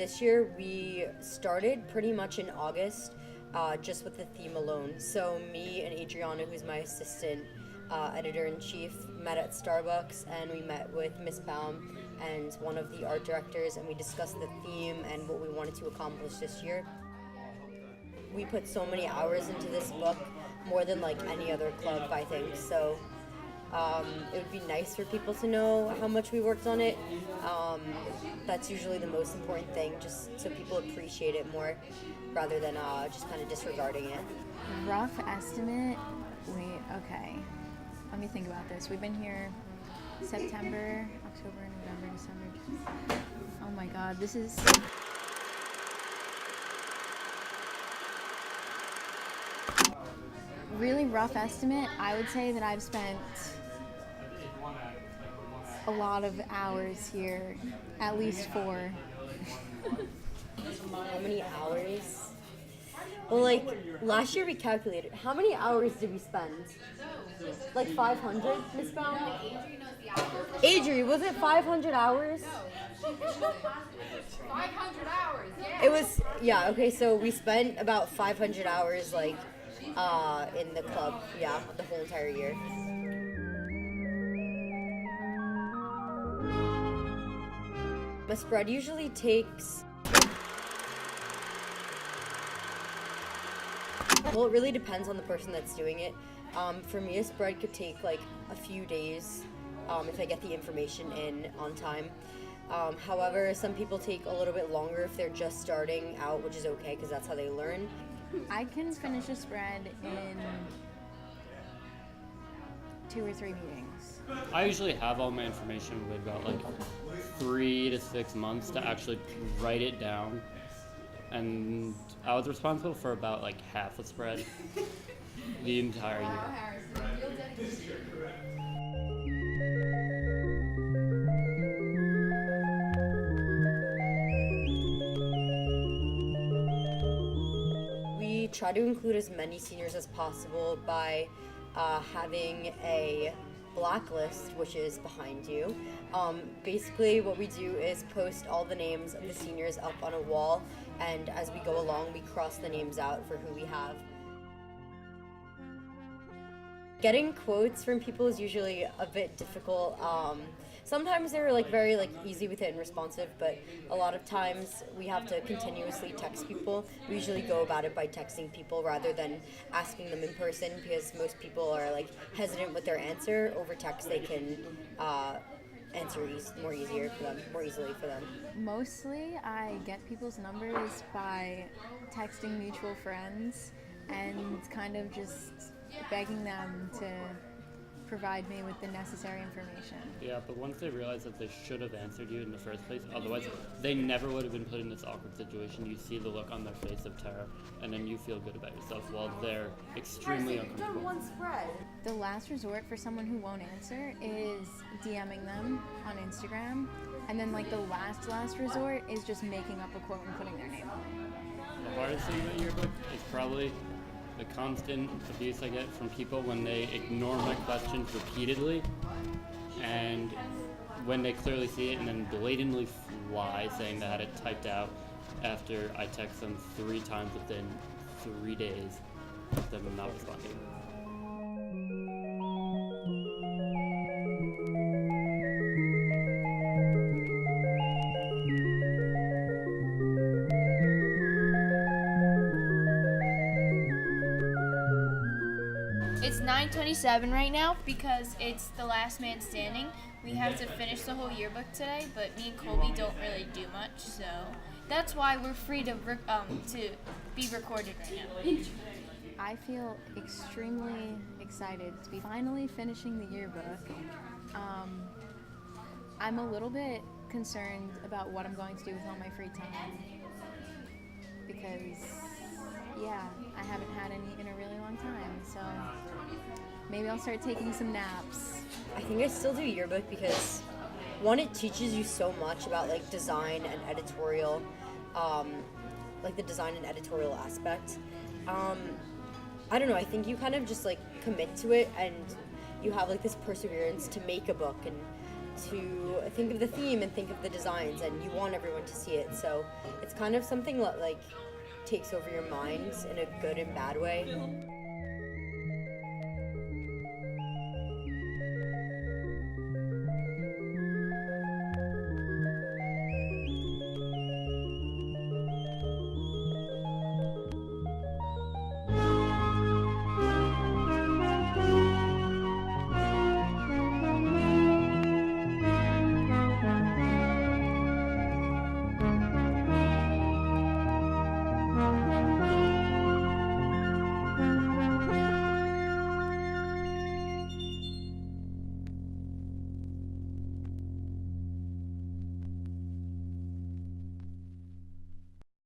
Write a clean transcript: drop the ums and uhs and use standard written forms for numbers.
this year we started pretty much in August, just with the theme alone. So me and Adriana, who's my assistant editor-in-chief, met at Starbucks, and we met with Miss Baum and one of the art directors, and we discussed the theme and what we wanted to accomplish this year. We put so many hours into this book, more than like any other club, I think. So it would be nice for people to know how much we worked on it. That's usually the most important thing, just so people appreciate it more rather than just kind of disregarding it. Rough estimate, okay. Let me think about this. We've been here September, October, November, December. Oh my God, this is... Really rough estimate, I would say that I've spent a lot of hours here, at least 4. How many hours? Well, like, last year we calculated. How many hours did we spend? Like 500, Miss Baum? Adri, was it 500 hours? 500 hours, yeah. It was, yeah, okay, so we spent about 500 hours, like, in the club, yeah, the whole entire year. A spread usually takes... Well, it really depends on the person that's doing it. For me, a spread could take like a few days if I get the information in on time. However, some people take a little bit longer if they're just starting out, which is okay because that's how they learn. I can finish a spread in 2 or 3 meetings. I usually have all my information with about like 3 to 6 months to actually write it down. And I was responsible for about like half a spread the entire year. We try to include as many seniors as possible by having a blacklist, which is behind you. Basically what we do is post all the names of the seniors up on a wall, and as we go along we cross the names out for who we have. Getting quotes from people is usually a bit difficult. Sometimes they're like very like easy with it and responsive, but a lot of times we have to continuously text people. We usually go about it by texting people rather than asking them in person, because most people are like hesitant with their answer. Over text they can answer more easily for them. Mostly I get people's numbers by texting mutual friends and kind of just begging them to provide me with the necessary information. Yeah, but once they realize that they should have answered you in the first place, otherwise they never would have been put in this awkward situation. You see the look on their face of terror, and then you feel good about yourself while they're extremely uncomfortable. Done one spread. The last resort for someone who won't answer is DMing them on Instagram, and then like the last resort is just making up a quote and putting their name on it. The hardest thing about Yearbook is probably the constant abuse I get from people when they ignore my questions repeatedly, and when they clearly see it and then blatantly lie saying that I had it typed out after I text them 3 times within 3 days of them not responding. It's 9:27 right now because it's the last man standing. We have to finish the whole yearbook today, but me and Colby don't really do much, so that's why we're free to be recorded right now. I feel extremely excited to be finally finishing the yearbook. I'm a little bit concerned about what I'm going to do with all my free time because, yeah, I haven't had any in a really long time, so maybe I'll start taking some naps. I think I still do yearbook because, one, it teaches you so much about like design and editorial, like the design and editorial aspect. I don't know, I think you kind of just like commit to it and you have like this perseverance to make a book, and to think of the theme and think of the designs, and you want everyone to see it. So it's kind of something that like takes over your minds in a good and bad way.